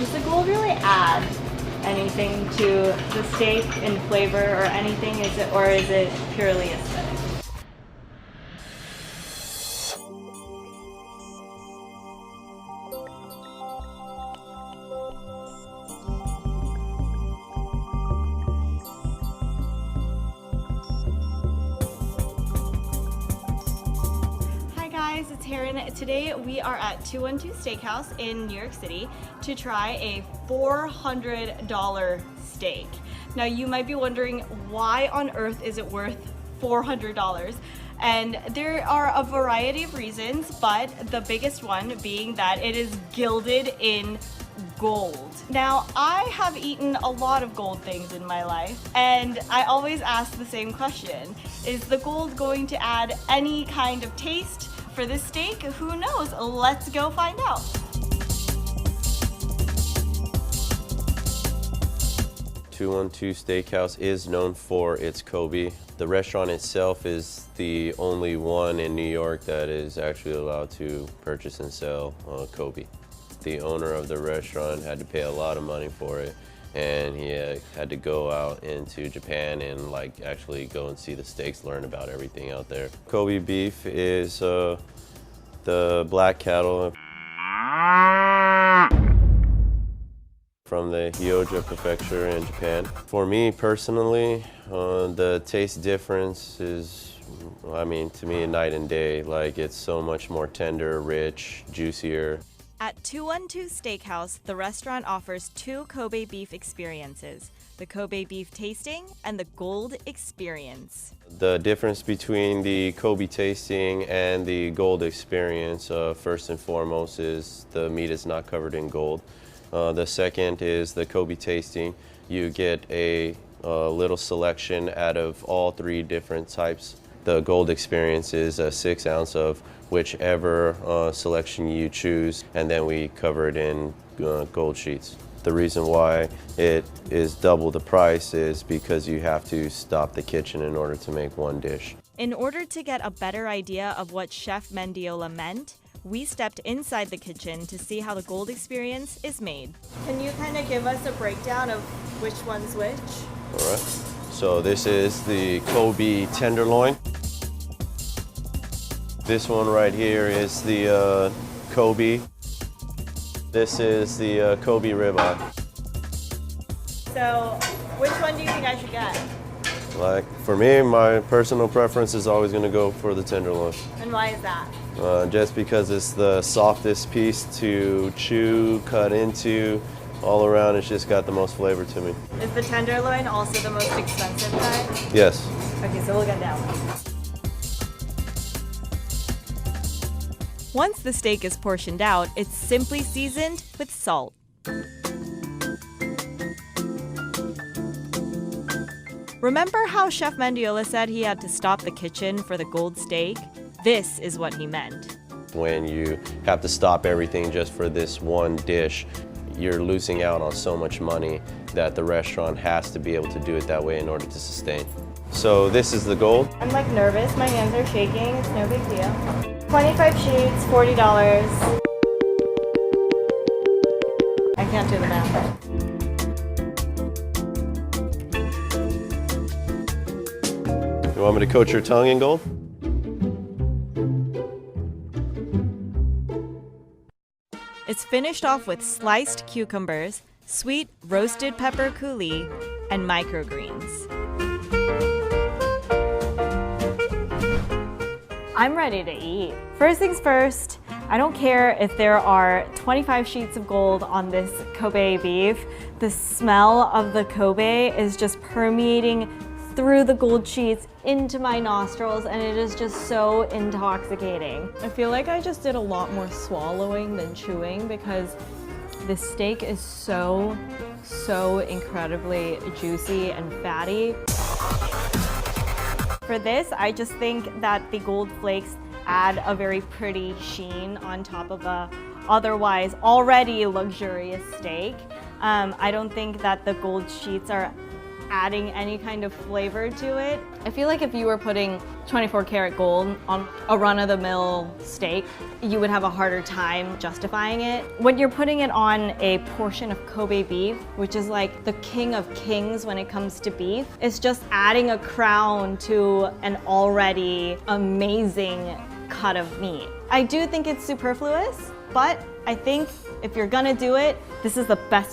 Does the gold really add anything to the steak in flavor or anything? Or is it purely aesthetic? Hi guys, it's Taryn. Today we are at 212 Steakhouse in New York City to try a $400 steak. Now you might be wondering, why on earth is it worth $400? And there are a variety of reasons, but the biggest one being that it is gilded in gold. Now, I have eaten a lot of gold things in my life, and I always ask the same question. Is the gold going to add any kind of taste for this steak? Who knows? Let's go find out. "212 Steakhouse is known for its Kobe. The restaurant itself is the only one in New York that is actually allowed to purchase and sell Kobe. The owner of the restaurant had to pay a lot of money for it, and he had to go out into Japan and actually go and see the steaks, learn about everything out there. Kobe beef is the black cattle from the Hyoja prefecture in Japan. For me personally, the taste difference is, to me, night and day. It's so much more tender, rich, juicier. At 212 Steakhouse, the restaurant offers two Kobe beef experiences: the Kobe beef tasting and the gold experience. The difference between the Kobe tasting and the gold experience, first and foremost, is the meat is not covered in gold. The second is the Kobe tasting. You get a little selection out of all three different types. The gold experience is a 6 ounce of whichever selection you choose, and then we cover it in gold sheets. The reason why it is double the price is because you have to stop the kitchen in order to make one dish. In order to get a better idea of what Chef Mendiola meant, we stepped inside the kitchen to see how the gold experience is made. Can you kind of give us a breakdown of which one's which? All right. So this is the Kobe tenderloin. This one right here is the Kobe. This is the Kobe ribeye. So, which one do you think I should get? For me, my personal preference is always going to go for the tenderloin. And why is that? Just because it's the softest piece to chew, cut into, all around. It's just got the most flavor to me. Is the tenderloin also the most expensive cut? Yes. Okay, so we'll get that one. Once the steak is portioned out, it's simply seasoned with salt. Remember how Chef Mendiola said he had to stop the kitchen for the gold steak? This is what he meant. When you have to stop everything just for this one dish, you're losing out on so much money that the restaurant has to be able to do it that way in order to sustain. So this is the gold. I'm nervous, my hands are shaking, it's no big deal. 25 sheets, $40. I can't do the math. You want me to coat your tongue in gold? It's finished off with sliced cucumbers, sweet roasted pepper coulis, and microgreens. I'm ready to eat. First things first, I don't care if there are 25 sheets of gold on this Kobe beef. The smell of the Kobe is just permeating through the gold sheets into my nostrils, and it is just so intoxicating. I feel like I just did a lot more swallowing than chewing because this steak is so incredibly juicy and fatty. For this, I just think that the gold flakes add a very pretty sheen on top of a otherwise already luxurious steak. I don't think that the gold sheets are adding any kind of flavor to it. I feel like if you were putting 24 karat gold on a run-of-the-mill steak, you would have a harder time justifying it. When you're putting it on a portion of Kobe beef, which is like the king of kings when it comes to beef, it's just adding a crown to an already amazing cut of meat. I do think it's superfluous, but I think if you're gonna do it, this is the best